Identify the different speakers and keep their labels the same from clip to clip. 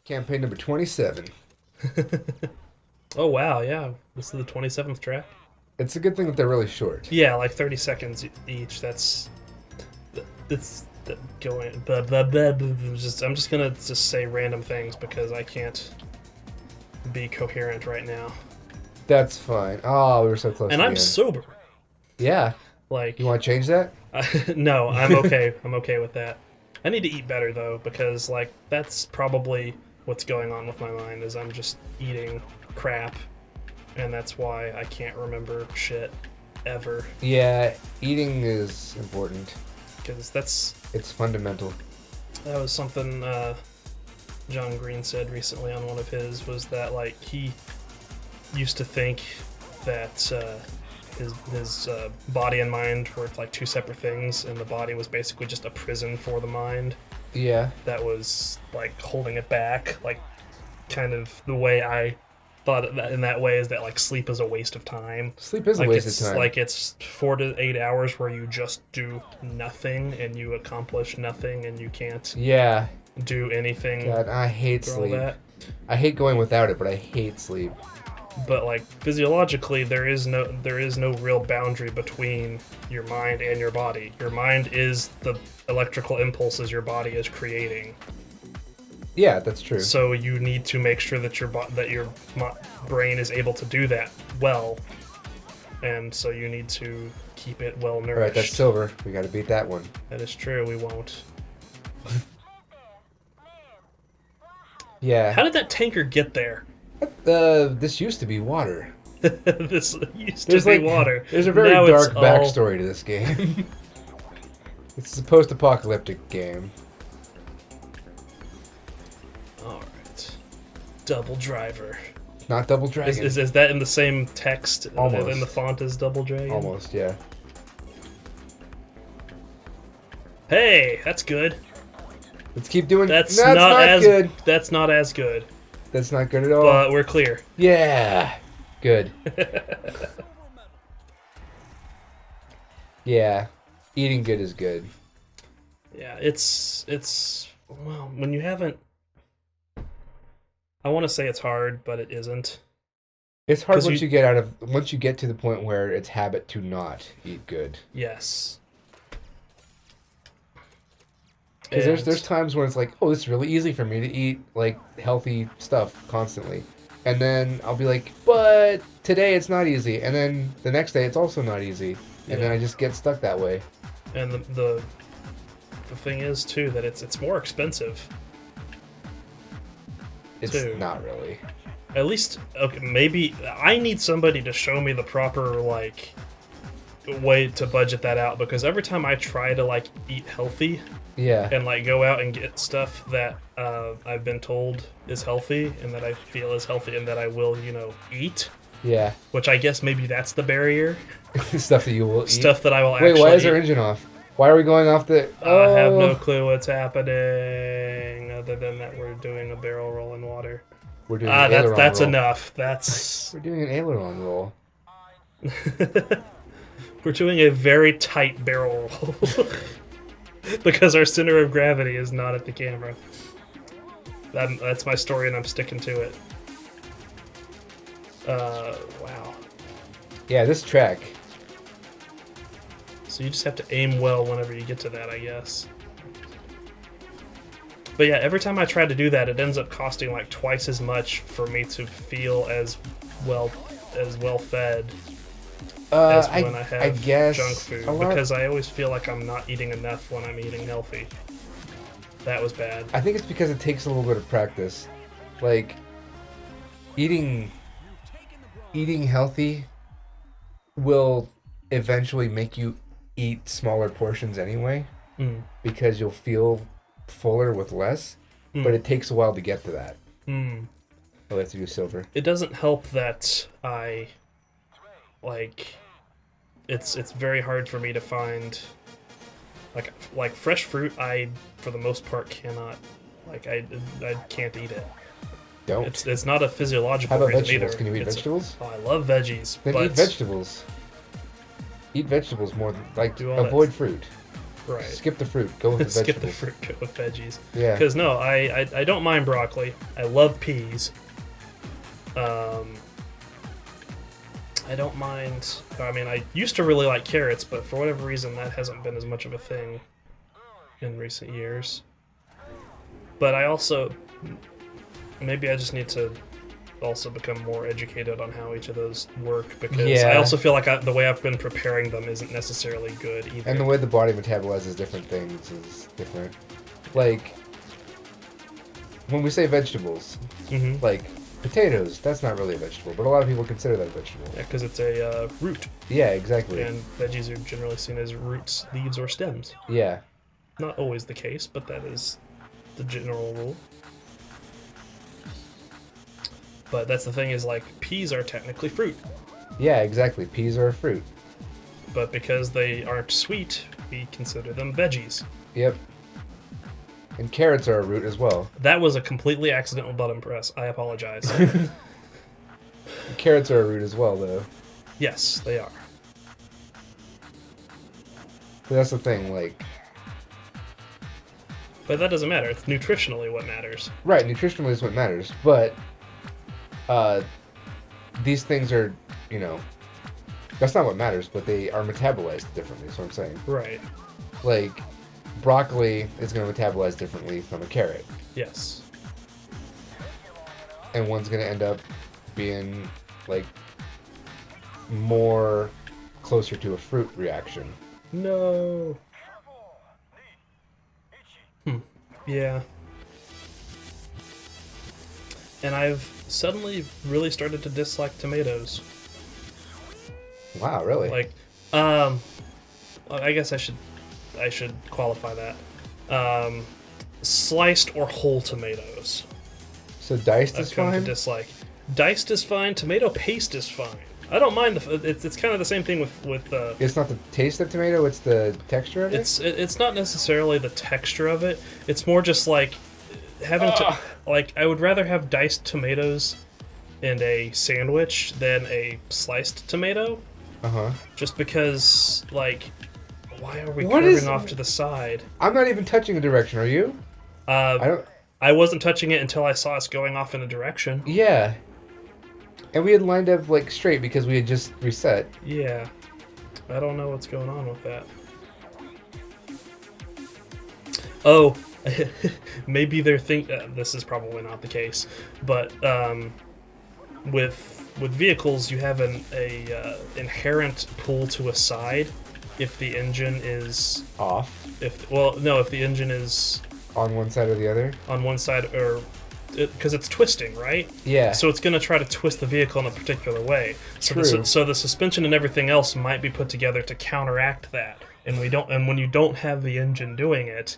Speaker 1: Campaign number 27.
Speaker 2: Oh wow, yeah. This is the 27th track.
Speaker 1: It's a good thing that they're really short.
Speaker 2: Yeah, like 30 seconds each. It's going. I'm just gonna just say random things because I can't be coherent right now.
Speaker 1: That's fine. Oh, we were so close
Speaker 2: And
Speaker 1: to the
Speaker 2: I'm
Speaker 1: end.
Speaker 2: sober.
Speaker 1: Yeah.
Speaker 2: Like,
Speaker 1: You want to change that?
Speaker 2: no, I'm okay. I'm okay with that. I need to eat better though because like that's probably what's going on with my mind is I'm just eating crap, and that's why I can't remember shit ever.
Speaker 1: Yeah, eating is important.
Speaker 2: Because
Speaker 1: It's fundamental.
Speaker 2: that was something John Green said recently on one of his was that like he used to think that his body and mind were like two separate things, and the body was basically just a prison for the mind
Speaker 1: Yeah.
Speaker 2: that was like holding it back. Like kind of the way I thought of that in that way is that like sleep is a waste of time.
Speaker 1: Sleep is a
Speaker 2: Like
Speaker 1: waste
Speaker 2: it's
Speaker 1: of time.
Speaker 2: like it's 4 to 8 hours where you just do nothing and you accomplish nothing and you can't
Speaker 1: Yeah.
Speaker 2: do anything
Speaker 1: God, I hate
Speaker 2: for all
Speaker 1: sleep.
Speaker 2: that.
Speaker 1: I hate going without it, but I hate sleep.
Speaker 2: But like physiologically, there is no real boundary between your mind and your body. Your mind is the electrical impulses your body is creating.
Speaker 1: Yeah, that's true.
Speaker 2: So you need to make sure that your brain is able to do that well, and so you need to keep it well nourished.
Speaker 1: Alright, that's silver. We gotta beat that one.
Speaker 2: That is true. We won't.
Speaker 1: Yeah.
Speaker 2: How did that tanker get there?
Speaker 1: This used to be water.
Speaker 2: This used to be water.
Speaker 1: There's a very
Speaker 2: Now
Speaker 1: dark
Speaker 2: it's all-
Speaker 1: backstory to this game. It's a post-apocalyptic game.
Speaker 2: All right. Double driver.
Speaker 1: Not Double Dragon.
Speaker 2: Is that in the same text?
Speaker 1: Almost.
Speaker 2: In the font as Double Dragon?
Speaker 1: Almost, yeah.
Speaker 2: Hey, that's good.
Speaker 1: Let's keep doing.
Speaker 2: That's
Speaker 1: That's
Speaker 2: not as
Speaker 1: good.
Speaker 2: That's not as good.
Speaker 1: That's not good at all.
Speaker 2: But we're clear.
Speaker 1: Yeah. Good. Yeah. Eating good is good.
Speaker 2: Yeah, it's well, when you haven't I want to say it's hard, but it isn't.
Speaker 1: It's hard
Speaker 2: 'Cause
Speaker 1: once you get to the point where it's habit to not eat good.
Speaker 2: Yes.
Speaker 1: Because there's times when it's like, oh, it's really easy for me to eat like healthy stuff constantly, and then I'll be like, but today it's not easy, and then the next day it's also not easy, and then I just get stuck that way.
Speaker 2: And the thing is too that it's more expensive.
Speaker 1: It's
Speaker 2: Too.
Speaker 1: not really.
Speaker 2: At least okay, maybe I need somebody to show me the proper like way to budget that out, because every time I try to like eat healthy
Speaker 1: Yeah.
Speaker 2: and like go out and get stuff that I've been told is healthy and that I feel is healthy and that I will, eat,
Speaker 1: Yeah.
Speaker 2: which I guess maybe that's the barrier.
Speaker 1: Stuff that you will eat.
Speaker 2: Stuff that I will actually
Speaker 1: Wait, why is
Speaker 2: eat.
Speaker 1: our engine off? Why are we going off the...
Speaker 2: I have no clue what's happening other than that we're doing a barrel roll in water.
Speaker 1: We're doing an
Speaker 2: That's
Speaker 1: aileron roll.
Speaker 2: enough. That's
Speaker 1: We're doing an aileron roll.
Speaker 2: we're doing a very tight barrel roll because our center of gravity is not at the camera. That's my story, and I'm sticking to it. Wow.
Speaker 1: Yeah, this track.
Speaker 2: So you just have to aim well whenever you get to that, I guess. But yeah, every time I try to do that, it ends up costing like twice as much for me to feel as well fed as when I have
Speaker 1: guess
Speaker 2: junk food,
Speaker 1: a lot-
Speaker 2: because I always feel like I'm not eating enough when I'm eating healthy. That was bad.
Speaker 1: I think it's because it takes a little bit of practice. Like, eating healthy will eventually make you eat smaller portions anyway, because you'll feel fuller with less, but it takes a while to get to that. Oh, we have to do silver.
Speaker 2: It doesn't help that I like it's very hard for me to find like fresh fruit. I for the most part cannot I can't eat it.
Speaker 1: Don't.
Speaker 2: It's not a
Speaker 1: How
Speaker 2: physiological
Speaker 1: about
Speaker 2: reason
Speaker 1: vegetables?
Speaker 2: either.
Speaker 1: Can you eat
Speaker 2: It's-
Speaker 1: vegetables?
Speaker 2: Oh, I love veggies,
Speaker 1: Then
Speaker 2: but
Speaker 1: eat vegetables. Eat vegetables more than, like,
Speaker 2: Do all that-
Speaker 1: avoid fruit.
Speaker 2: Right.
Speaker 1: Skip the fruit. Go with the
Speaker 2: Skip
Speaker 1: vegetables.
Speaker 2: the fruit, go with veggies.
Speaker 1: Yeah.
Speaker 2: Because no, I don't mind broccoli. I love peas. I don't mind. I mean, I used to really like carrots, but for whatever reason, that hasn't been as much of a thing in recent years. But I also, maybe I just need to also become more educated on how each of those work, because I also feel like the way I've been preparing them isn't necessarily good either.
Speaker 1: And the way the body metabolizes different things is different. Like, when we say vegetables, like potatoes, that's not really a vegetable, but a lot of people consider that a vegetable.
Speaker 2: Yeah, because it's a root.
Speaker 1: Yeah, exactly.
Speaker 2: And veggies are generally seen as roots, leaves, or stems.
Speaker 1: Yeah.
Speaker 2: Not always the case, but that is the general rule. But that's the thing, is like peas are technically fruit.
Speaker 1: Yeah, exactly. Peas are a fruit.
Speaker 2: But because they aren't sweet, we consider them veggies.
Speaker 1: Yep. And carrots are a root as well.
Speaker 2: That was a completely accidental button press. I apologize.
Speaker 1: Carrots are a root as well, though.
Speaker 2: Yes, they are.
Speaker 1: But that's the thing, like...
Speaker 2: But that doesn't matter. It's nutritionally what matters.
Speaker 1: Right, nutritionally is what matters, but... these things are, you know... That's not what matters, but they are metabolized differently, is what I'm saying.
Speaker 2: Right.
Speaker 1: Like, broccoli is going to metabolize differently from a carrot.
Speaker 2: Yes.
Speaker 1: And one's going to end up being, like, more closer to a fruit reaction.
Speaker 2: No. Yeah. And I've suddenly really started to dislike tomatoes.
Speaker 1: Wow, really?
Speaker 2: Like, I guess I should qualify that. Sliced or whole tomatoes.
Speaker 1: So diced
Speaker 2: I've
Speaker 1: is
Speaker 2: come to
Speaker 1: fine?
Speaker 2: dislike. Diced is fine. Tomato paste is fine. I don't mind it's kind of the same thing with
Speaker 1: It's not the taste of tomato, it's the texture of it?
Speaker 2: it's not necessarily the texture of it. It's more just like having to, like, I would rather have diced tomatoes in a sandwich than a sliced tomato.
Speaker 1: Uh-huh.
Speaker 2: Just because, like, why are we
Speaker 1: What
Speaker 2: curving
Speaker 1: is-
Speaker 2: off to the side?
Speaker 1: I'm not even touching the direction, are you?
Speaker 2: I wasn't touching it until I saw us going off in a direction.
Speaker 1: Yeah. And we had lined up, like, straight because we had just reset.
Speaker 2: Yeah. I don't know what's going on with that. Oh, maybe they're this is probably not the case, but with vehicles, you have an inherent pull to a side if the engine is
Speaker 1: Off.
Speaker 2: if the engine is
Speaker 1: On one side or the other?
Speaker 2: on one side, or because it's twisting, right?
Speaker 1: Yeah.
Speaker 2: So it's going to try to twist the vehicle in a particular way. So
Speaker 1: True.
Speaker 2: so the suspension and everything else might be put together to counteract that. And when you don't have the engine doing it,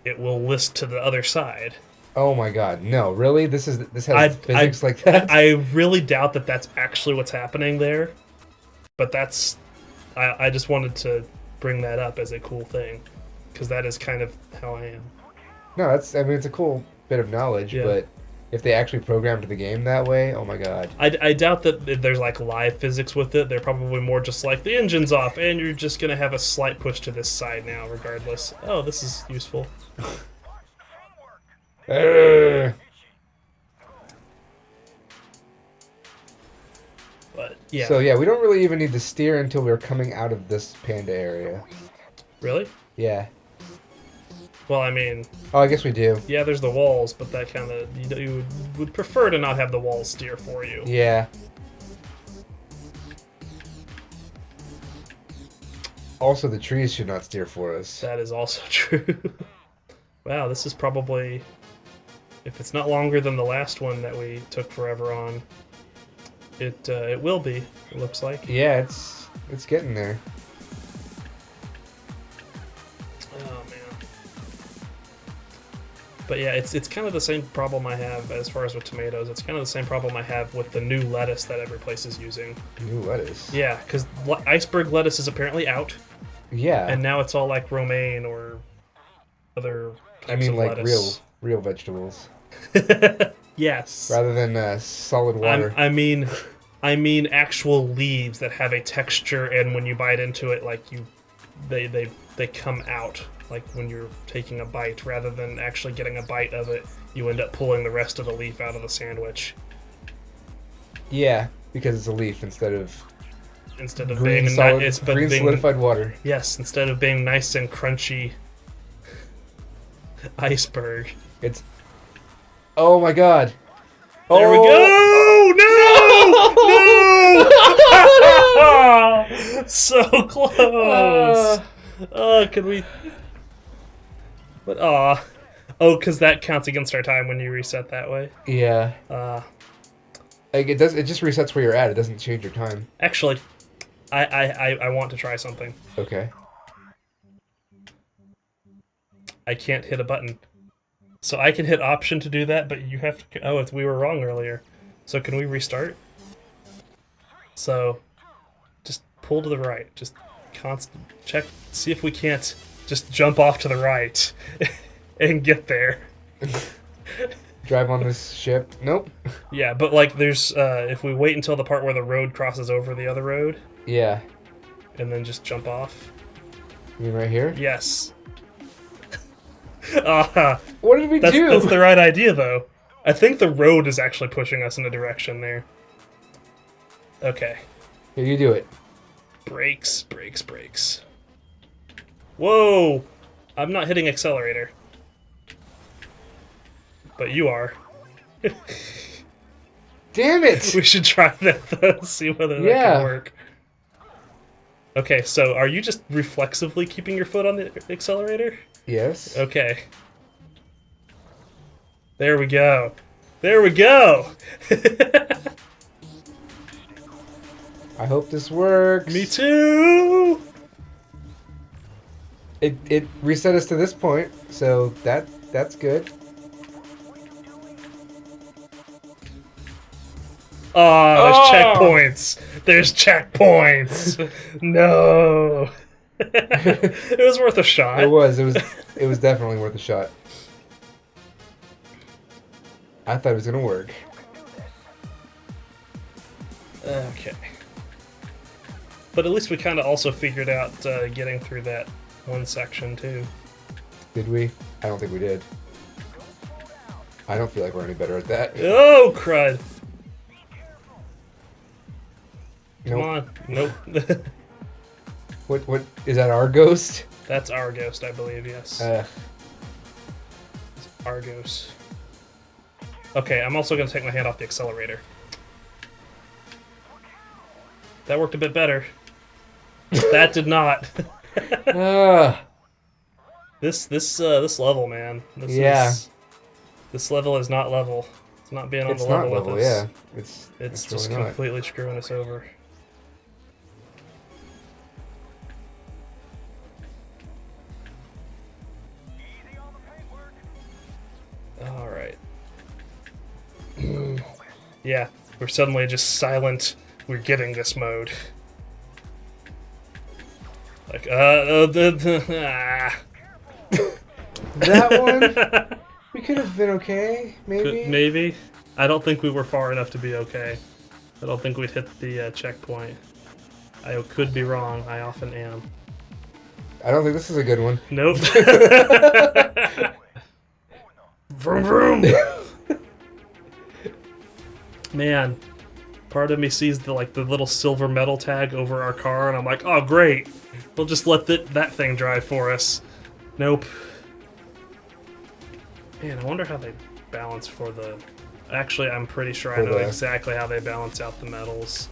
Speaker 2: it will list to the other side.
Speaker 1: Oh my god, no, really? This has physics like that?
Speaker 2: I really doubt that that's actually what's happening there. But I just wanted to bring that up as a cool thing, because that is kind of how I am.
Speaker 1: No, it's a cool bit of knowledge,
Speaker 2: Yeah.
Speaker 1: but if they actually programmed the game that way, oh my god.
Speaker 2: I doubt that there's like live physics with it. They're probably more just like, the engine's off and you're just going to have a slight push to this side now regardless. Oh, this is useful.
Speaker 1: Urgh.
Speaker 2: But yeah.
Speaker 1: So yeah, we don't really even need to steer until we're coming out of this panda area.
Speaker 2: Really?
Speaker 1: Yeah.
Speaker 2: Well, I mean,
Speaker 1: Oh, I guess we do.
Speaker 2: yeah, there's the walls, but that kind of, you would prefer to not have the walls steer for you.
Speaker 1: Yeah. Also, the trees should not steer for us.
Speaker 2: That is also true. Wow, this is probably, if it's not longer than the last one that we took forever on, it will be, it looks like.
Speaker 1: Yeah, it's getting there.
Speaker 2: Oh man. But yeah, it's kind of the same problem I have as far as with tomatoes. It's kind of the same problem I have with the new lettuce that every place is using.
Speaker 1: New lettuce.
Speaker 2: Yeah, because iceberg lettuce is apparently out,
Speaker 1: Yeah.
Speaker 2: and now it's all like romaine or other types
Speaker 1: I mean,
Speaker 2: of
Speaker 1: like
Speaker 2: lettuce.
Speaker 1: real vegetables,
Speaker 2: Yes.
Speaker 1: rather than solid water.
Speaker 2: I mean actual leaves that have a texture, and when you bite into it, like they come out like when you're taking a bite rather than actually getting a bite of it. You end up pulling the rest of the leaf out of the sandwich.
Speaker 1: Yeah, because it's a leaf instead of
Speaker 2: being
Speaker 1: solid,
Speaker 2: it's
Speaker 1: green
Speaker 2: being,
Speaker 1: solidified water.
Speaker 2: Yes, instead of being nice and crunchy iceberg.
Speaker 1: It's. Oh my god.
Speaker 2: There we go! No! No! So close! Could we... But, oh, because that counts against our time when you reset that way.
Speaker 1: Yeah. Like it does. It just resets where you're at. It doesn't change your time.
Speaker 2: Actually, I want to try something.
Speaker 1: Okay.
Speaker 2: I can't hit a button. So I can hit option to do that, but you have to... Oh, we were wrong earlier. So can we restart? So just pull to the right. Just check, see if we can't just jump off to the right and get there.
Speaker 1: Drive on this ship. Nope.
Speaker 2: Yeah, but like there's if we wait until the part where the road crosses over the other road.
Speaker 1: Yeah.
Speaker 2: And then just jump off.
Speaker 1: You mean right here?
Speaker 2: Yes.
Speaker 1: What did we do?
Speaker 2: That's the right idea, though. I think the road is actually pushing us in a direction there. Okay.
Speaker 1: Here, you do it.
Speaker 2: Brakes, brakes, brakes. Whoa! I'm not hitting accelerator. But you are.
Speaker 1: Damn it!
Speaker 2: We should try that, though, see whether that can work. Okay, so are you just reflexively keeping your foot on the accelerator?
Speaker 1: Yes.
Speaker 2: Okay. There we go. There we go!
Speaker 1: I hope this works.
Speaker 2: Me too!
Speaker 1: It reset us to this point, so that's good.
Speaker 2: Oh, there's checkpoints. There's checkpoints. No. It was worth a shot.
Speaker 1: It was definitely worth a shot. I thought it was gonna work.
Speaker 2: Okay. But at least we kind of also figured out getting through that one section too.
Speaker 1: Did we? I don't think we did. I don't feel like we're any better at that.
Speaker 2: Oh, crud. Come
Speaker 1: Nope.
Speaker 2: on. Nope.
Speaker 1: What is that, our ghost?
Speaker 2: That's our ghost, I believe, yes. It's Argos. Okay, I'm also going to take my hand off the accelerator. That worked a bit better. That did not. This level, man. This level is not level. It's not being on the level with us.
Speaker 1: Yeah.
Speaker 2: It's
Speaker 1: really
Speaker 2: just completely screwing us over. Alright. Yeah, we're suddenly just silent. We're getting this mode. Like,
Speaker 1: That one? We could have been okay, maybe?
Speaker 2: Maybe. I don't think we were far enough to be okay. I don't think we'd hit the checkpoint. I could be wrong. I often am.
Speaker 1: I don't think this is a good one.
Speaker 2: Nope. Vroom vroom. Man, part of me sees the little silver metal tag over our car, and I'm like, oh great, we'll just let that thing drive for us. Nope. Man, I wonder how they balance for the... Actually, I'm pretty sure I know exactly how they balance out the metals.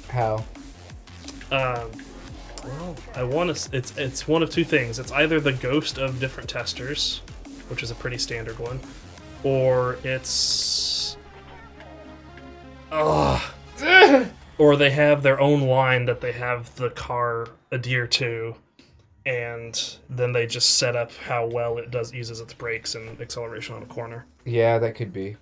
Speaker 1: How?
Speaker 2: Well, I want to... It's one of two things. It's either the ghost of different testers, which is a pretty standard one, or it's... or they have their own line that they have the car adhere to, and then they just set up how well it uses its brakes and acceleration on a corner.
Speaker 1: Yeah, that could be.